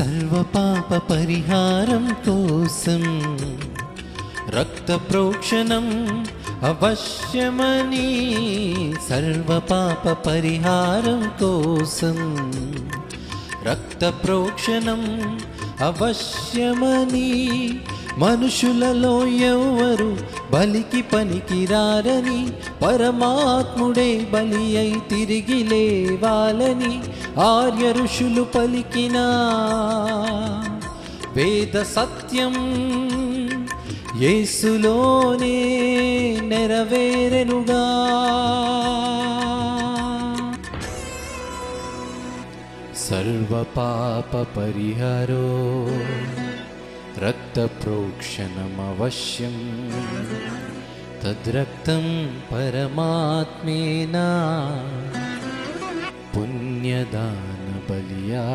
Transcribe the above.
సర్వపాప పరిహారం కోసం రక్త ప్రోక్షణం అవశ్యమని, సర్వపాప పరిహారం కోసం రక్త ప్రోక్షణం అవశ్యమని, మనుషులలో ఎవరు బలికి పనికిరారని, పరమాత్ముడే బలి అయి తిరిగి లేవాలని ఆర్య ఋషులు పలికిన వేద సత్యం యేసులోనే నెరవేరెనుగా. సర్వపాప పరిహారో రక్త ప్రోక్షణమవశ్యం, తద్రక్తం పరమాత్మేనా పుణ్యదాన బలియా